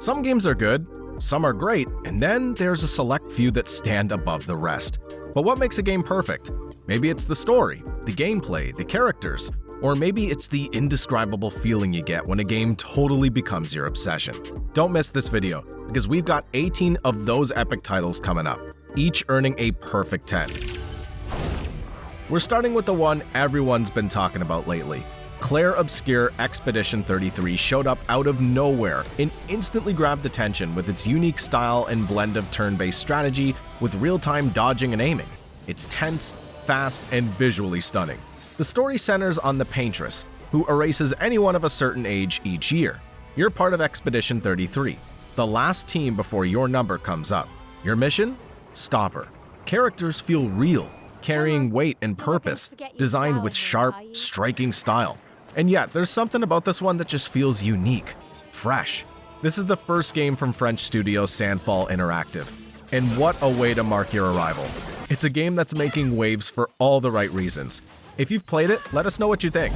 Some games are good, some are great, and then there's a select few that stand above the rest. But what makes a game perfect? Maybe it's the story, the gameplay, the characters, or maybe it's the indescribable feeling you get when a game totally becomes your obsession. Don't miss this video, because we've got 18 of those epic titles coming up, each earning a perfect 10. We're starting with the one everyone's been talking about lately. Clair Obscur Expedition 33 showed up out of nowhere and instantly grabbed attention with its unique style and blend of turn-based strategy with real-time dodging and aiming. It's tense, fast, and visually stunning. The story centers on the Paintress, who erases anyone of a certain age each year. You're part of Expedition 33, the last team before your number comes up. Your mission? Stop her. Characters feel real, carrying weight and purpose, designed with sharp, striking style. And yet, there's something about this one that just feels unique, fresh. This is the first game from French studio Sandfall Interactive. And what a way to mark your arrival. It's a game that's making waves for all the right reasons. If you've played it, let us know what you think.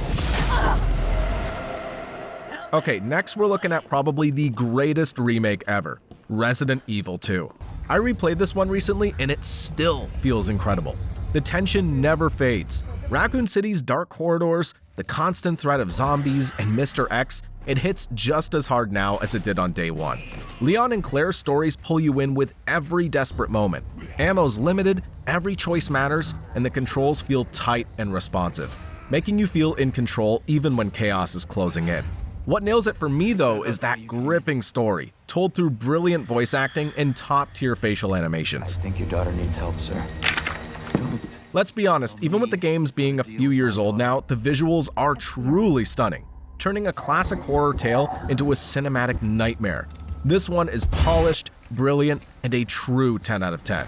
Okay, next we're looking at probably the greatest remake ever, Resident Evil 2. I replayed this one recently and it still feels incredible. The tension never fades. Raccoon City's dark corridors, the constant threat of zombies, and Mr. X, it hits just as hard now as it did on day one. Leon and Claire's stories pull you in with every desperate moment. Ammo's limited, every choice matters, and the controls feel tight and responsive, making you feel in control even when chaos is closing in. What nails it for me though is that gripping story, told through brilliant voice acting and top-tier facial animations. I think your daughter needs help, sir. Let's be honest, even with the games being a few years old now, the visuals are truly stunning, turning a classic horror tale into a cinematic nightmare. This one is polished, brilliant, and a true 10 out of 10.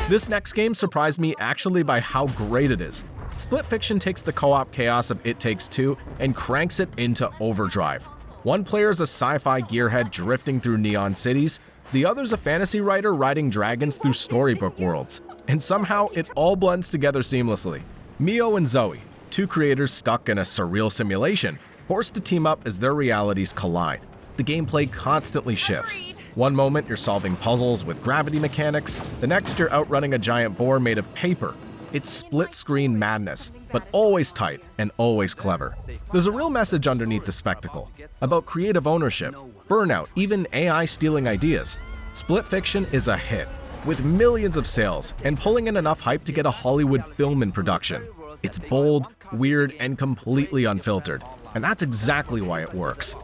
This next game surprised me actually by how great it is. Split Fiction takes the co-op chaos of It Takes Two and cranks it into overdrive. One player is a sci-fi gearhead drifting through neon cities, the other's a fantasy writer riding dragons through storybook worlds, and somehow it all blends together seamlessly. Mio and Zoe, two creators stuck in a surreal simulation, forced to team up as their realities collide. The gameplay constantly shifts. One moment you're solving puzzles with gravity mechanics, the next you're outrunning a giant boar made of paper. It's split-screen madness, but always tight and always clever. There's a real message underneath the spectacle, about creative ownership, burnout, even AI stealing ideas. Split Fiction is a hit, with millions of sales and pulling in enough hype to get a Hollywood film in production. It's bold, weird, and completely unfiltered, and that's exactly why it works.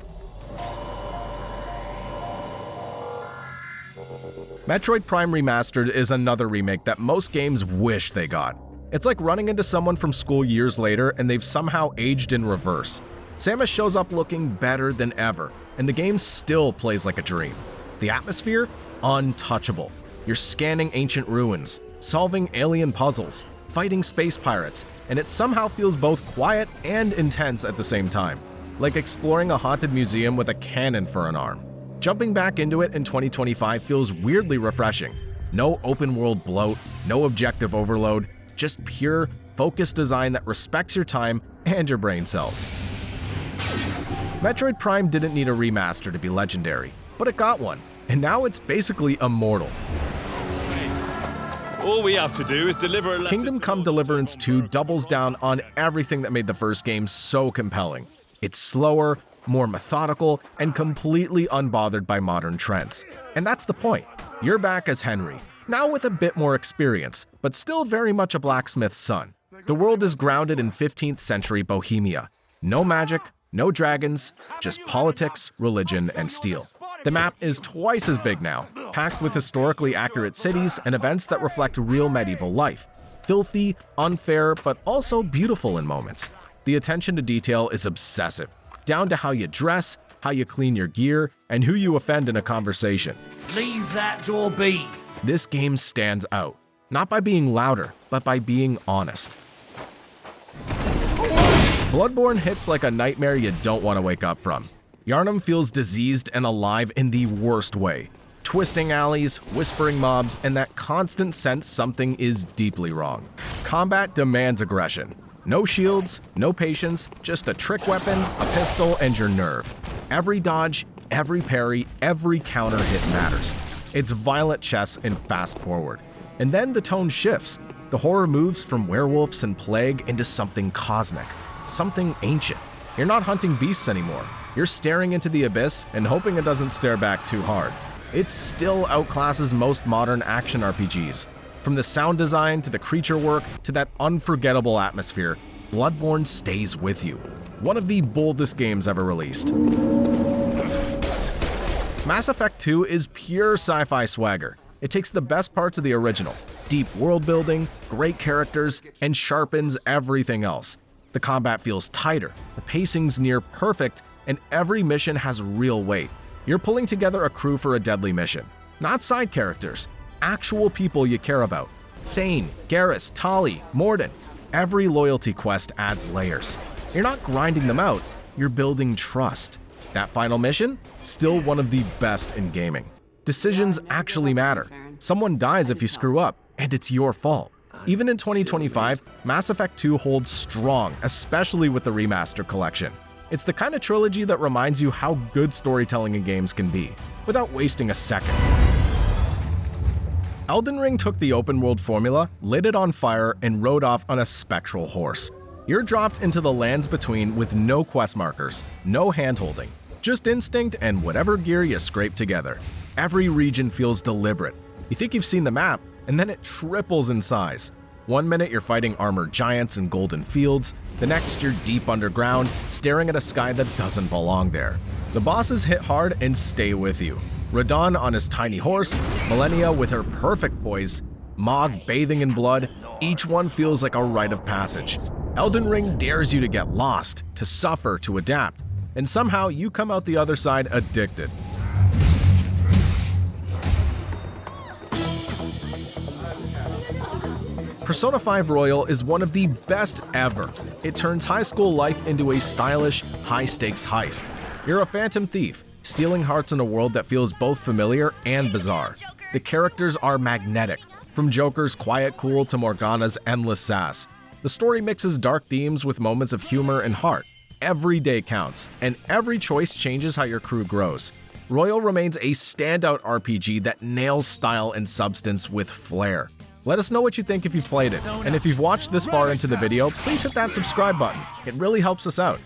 Metroid Prime Remastered is another remake that most games wish they got. It's like running into someone from school years later and they've somehow aged in reverse. Samus shows up looking better than ever, and the game still plays like a dream. The atmosphere? Untouchable. You're scanning ancient ruins, solving alien puzzles, fighting space pirates, and it somehow feels both quiet and intense at the same time, like exploring a haunted museum with a cannon for an arm. Jumping back into it in 2025 feels weirdly refreshing. No open world bloat, no objective overload, just pure, focused design that respects your time and your brain cells. Metroid Prime didn't need a remaster to be legendary, but it got one, and now it's basically immortal. All we have to do is deliver a letter. Kingdom Come Deliverance 2 doubles down on everything that made the first game so compelling. It's slower, more methodical, and completely unbothered by modern trends. And that's the point. You're back as Henry, now with a bit more experience, but still very much a blacksmith's son. The world is grounded in 15th century Bohemia. No magic, no dragons, just politics, religion, and steel. The map is twice as big now, packed with historically accurate cities and events that reflect real medieval life. Filthy, unfair, but also beautiful in moments. The attention to detail is obsessive, down to how you dress, how you clean your gear, and who you offend in a conversation. Leave that door be. This game stands out, not by being louder, but by being honest. Bloodborne hits like a nightmare you don't want to wake up from. Yharnam feels diseased and alive in the worst way. Twisting alleys, whispering mobs, and that constant sense something is deeply wrong. Combat demands aggression. No shields, no patience, just a trick weapon, a pistol, and your nerve. Every dodge, every parry, every counter hit matters. It's violent chess and fast forward. And then the tone shifts. The horror moves from werewolves and plague into something cosmic, something ancient. You're not hunting beasts anymore. You're staring into the abyss and hoping it doesn't stare back too hard. It still outclasses most modern action RPGs. From the sound design to the creature work to that unforgettable atmosphere, Bloodborne stays with you. One of the boldest games ever released. Mass Effect 2 is pure sci-fi swagger. It takes the best parts of the original, deep world building, great characters, and sharpens everything else. The combat feels tighter, the pacing's near perfect, and every mission has real weight. You're pulling together a crew for a deadly mission. Not side characters, actual people you care about. Thane, Garrus, Tali, Mordin. Every loyalty quest adds layers. You're not grinding them out, you're building trust. That final mission? Still one of the best in gaming. Decisions actually matter. Someone dies if you screw up, and it's your fault. Even in 2025, Mass Effect 2 holds strong, especially with the Remastered collection. It's the kind of trilogy that reminds you how good storytelling in games can be, without wasting a second. Elden Ring took the open world formula, lit it on fire, and rode off on a spectral horse. You're dropped into the lands between with no quest markers, no handholding, just instinct and whatever gear you scrape together. Every region feels deliberate. You think you've seen the map, and then it triples in size. One minute you're fighting armored giants in golden fields, the next you're deep underground, staring at a sky that doesn't belong there. The bosses hit hard and stay with you. Radon on his tiny horse, Millennia with her perfect poise, Mog bathing in blood, each one feels like a rite of passage. Elden Ring dares you to get lost, to suffer, to adapt, and somehow you come out the other side addicted. Persona 5 Royal is one of the best ever. It turns high school life into a stylish, high-stakes heist. You're a phantom thief, stealing hearts in a world that feels both familiar and bizarre. The characters are magnetic, from Joker's quiet cool to Morgana's endless sass. The story mixes dark themes with moments of humor and heart. Every day counts, and every choice changes how your crew grows. Royal remains a standout RPG that nails style and substance with flair. Let us know what you think if you've played it, and if you've watched this far into the video, please hit that subscribe button. It really helps us out.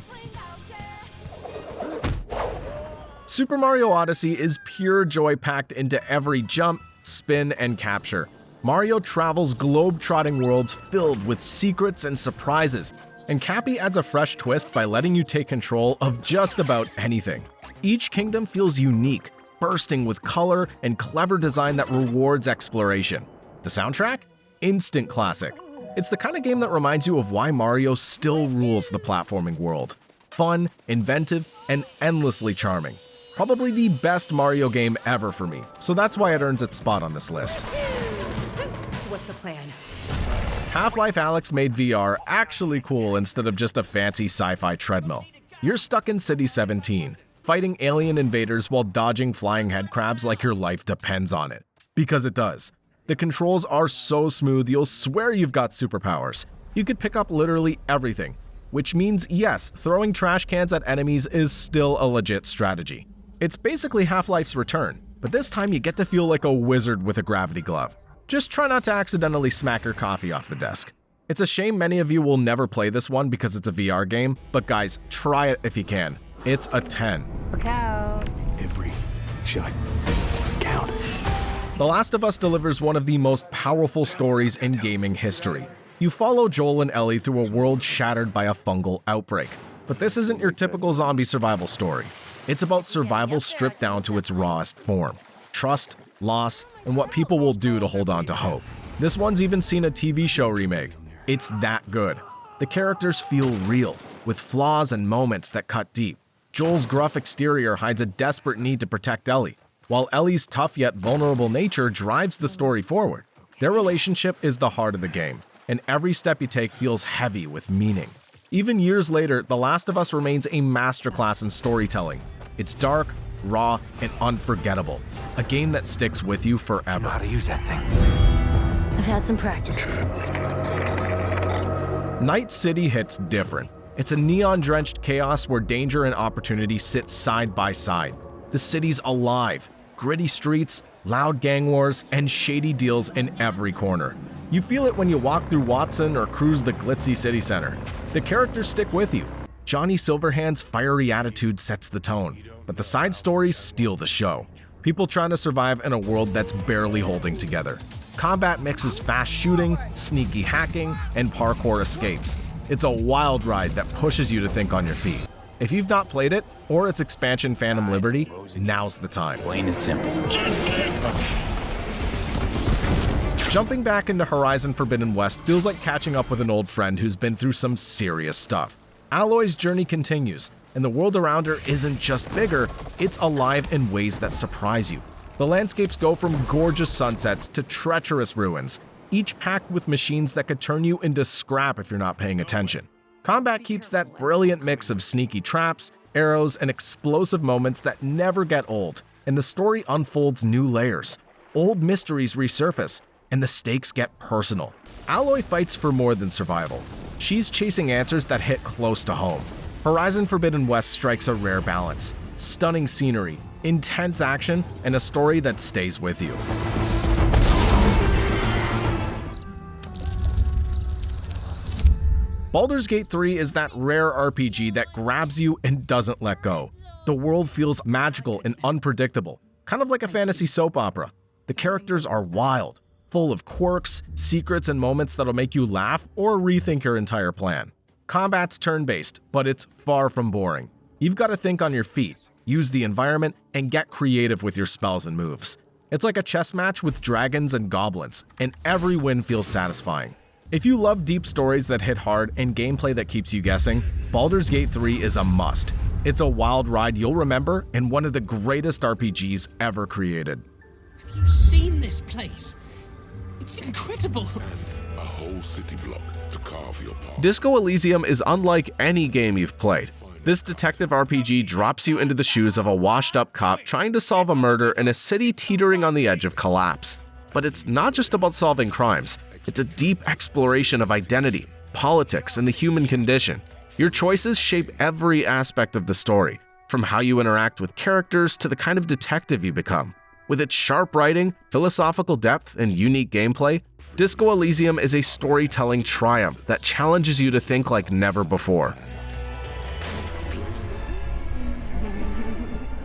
Super Mario Odyssey is pure joy packed into every jump, spin, and capture. Mario travels globe-trotting worlds filled with secrets and surprises, and Cappy adds a fresh twist by letting you take control of just about anything. Each kingdom feels unique, bursting with color and clever design that rewards exploration. The soundtrack? Instant classic. It's the kind of game that reminds you of why Mario still rules the platforming world. Fun, inventive, and endlessly charming. Probably the best Mario game ever for me, so that's why it earns its spot on this list. So what's the plan? Half-Life Alyx made VR actually cool instead of just a fancy sci-fi treadmill. You're stuck in City 17, fighting alien invaders while dodging flying headcrabs like your life depends on it. Because it does. The controls are so smooth you'll swear you've got superpowers. You could pick up literally everything, which means yes, throwing trash cans at enemies is still a legit strategy. It's basically Half-Life's return, but this time you get to feel like a wizard with a gravity glove. Just try not to accidentally smack your coffee off the desk. It's a shame many of you will never play this one because it's a VR game, but guys, try it if you can. It's a 10. Look out. Every shot count. The Last of Us delivers one of the most powerful stories in gaming history. You follow Joel and Ellie through a world shattered by a fungal outbreak. But this isn't your typical zombie survival story. It's about survival stripped down to its rawest form. Trust, loss, and what people will do to hold on to hope. This one's even seen a TV show remake. It's that good. The characters feel real, with flaws and moments that cut deep. Joel's gruff exterior hides a desperate need to protect Ellie, while Ellie's tough yet vulnerable nature drives the story forward. Their relationship is the heart of the game, and every step you take feels heavy with meaning. Even years later, The Last of Us remains a masterclass in storytelling. It's dark, raw, and unforgettable. A game that sticks with you forever. I know how to use that thing. I've had some practice. Night City hits different. It's a neon-drenched chaos where danger and opportunity sit side by side. The city's alive. Gritty streets, loud gang wars, and shady deals in every corner. You feel it when you walk through Watson or cruise the glitzy city center. The characters stick with you. Johnny Silverhand's fiery attitude sets the tone, but the side stories steal the show. People trying to survive in a world that's barely holding together. Combat mixes fast shooting, sneaky hacking, and parkour escapes. It's a wild ride that pushes you to think on your feet. If you've not played it, or its expansion Phantom Liberty, now's the time. Plain and simple. Jumping back into Horizon Forbidden West feels like catching up with an old friend who's been through some serious stuff. Aloy's journey continues, and the world around her isn't just bigger, it's alive in ways that surprise you. The landscapes go from gorgeous sunsets to treacherous ruins, each packed with machines that could turn you into scrap if you're not paying attention. Combat keeps that brilliant mix of sneaky traps, arrows, and explosive moments that never get old, and the story unfolds new layers. Old mysteries resurface, and the stakes get personal. Aloy fights for more than survival. She's chasing answers that hit close to home. Horizon Forbidden West strikes a rare balance. Stunning scenery, intense action, and a story that stays with you. Baldur's Gate 3 is that rare RPG that grabs you and doesn't let go. The world feels magical and unpredictable, kind of like a fantasy soap opera. The characters are wild, full of quirks, secrets, and moments that'll make you laugh or rethink your entire plan. Combat's turn-based, but it's far from boring. You've got to think on your feet, use the environment, and get creative with your spells and moves. It's like a chess match with dragons and goblins, and every win feels satisfying. If you love deep stories that hit hard and gameplay that keeps you guessing, Baldur's Gate 3 is a must. It's a wild ride you'll remember and one of the greatest RPGs ever created. Have you seen this place? It's incredible. A whole city block to carve your path. Disco Elysium is unlike any game you've played. This detective RPG drops you into the shoes of a washed-up cop trying to solve a murder in a city teetering on the edge of collapse. But it's not just about solving crimes. It's a deep exploration of identity, politics, and the human condition. Your choices shape every aspect of the story, from how you interact with characters to the kind of detective you become. With its sharp writing, philosophical depth, and unique gameplay, Disco Elysium is a storytelling triumph that challenges you to think like never before.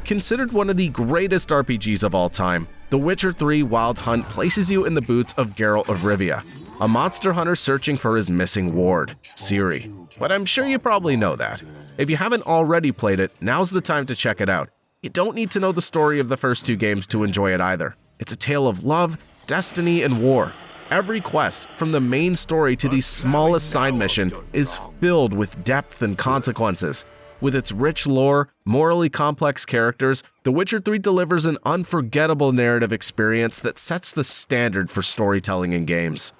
Considered one of the greatest RPGs of all time, The Witcher 3 Wild Hunt places you in the boots of Geralt of Rivia, a monster hunter searching for his missing ward, Ciri. But I'm sure you probably know that. If you haven't already played it, now's the time to check it out. You don't need to know the story of the first two games to enjoy it either. It's a tale of love, destiny, and war. Every quest, from the main story to the smallest side mission, is filled with depth and consequences. With its rich lore, morally complex characters, The Witcher 3 delivers an unforgettable narrative experience that sets the standard for storytelling in games.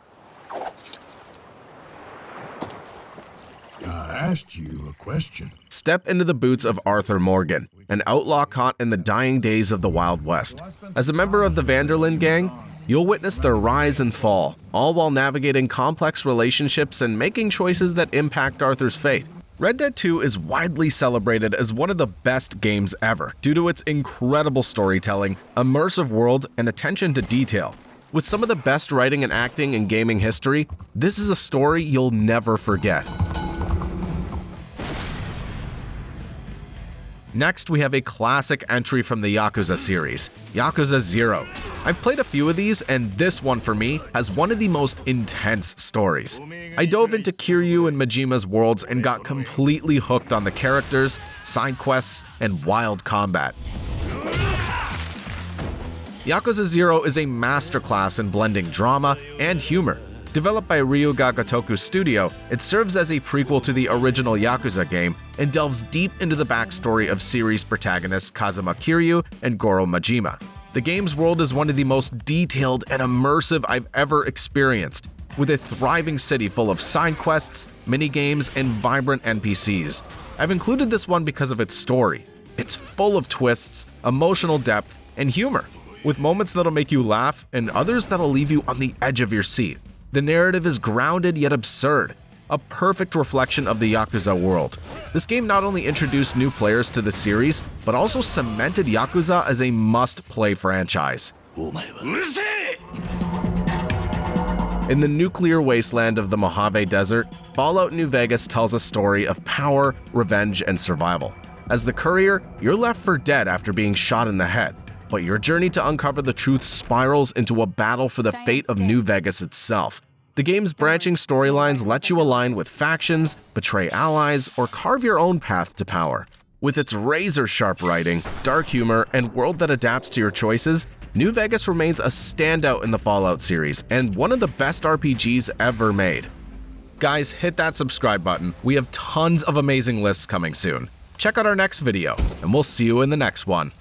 I asked you a question. Step into the boots of Arthur Morgan, an outlaw caught in the dying days of the Wild West. As a member of the Vanderlyn gang, you'll witness their rise and fall, all while navigating complex relationships and making choices that impact Arthur's fate. Red Dead 2 is widely celebrated as one of the best games ever due to its incredible storytelling, immersive world, and attention to detail. With some of the best writing and acting in gaming history, this is a story you'll never forget. Next, we have a classic entry from the Yakuza series, Yakuza 0. I've played a few of these, and this one for me has one of the most intense stories. I dove into Kiryu and Majima's worlds and got completely hooked on the characters, side quests, and wild combat. Yakuza 0 is a masterclass in blending drama and humor. Developed by Ryuga Gotoku Studio, it serves as a prequel to the original Yakuza game and delves deep into the backstory of series protagonists Kazuma Kiryu and Goro Majima. The game's world is one of the most detailed and immersive I've ever experienced, with a thriving city full of side quests, minigames, and vibrant NPCs. I've included this one because of its story. It's full of twists, emotional depth, and humor, with moments that'll make you laugh and others that'll leave you on the edge of your seat. The narrative is grounded yet absurd, a perfect reflection of the Yakuza world. This game not only introduced new players to the series, but also cemented Yakuza as a must-play franchise. In the nuclear wasteland of the Mojave Desert, Fallout New Vegas tells a story of power, revenge, and survival. As the courier, you're left for dead after being shot in the head, but your journey to uncover the truth spirals into a battle for the fate of New Vegas itself. The game's branching storylines let you align with factions, betray allies, or carve your own path to power. With its razor-sharp writing, dark humor, and world that adapts to your choices, New Vegas remains a standout in the Fallout series and one of the best RPGs ever made. Guys, hit that subscribe button. We have tons of amazing lists coming soon. Check out our next video, and we'll see you in the next one.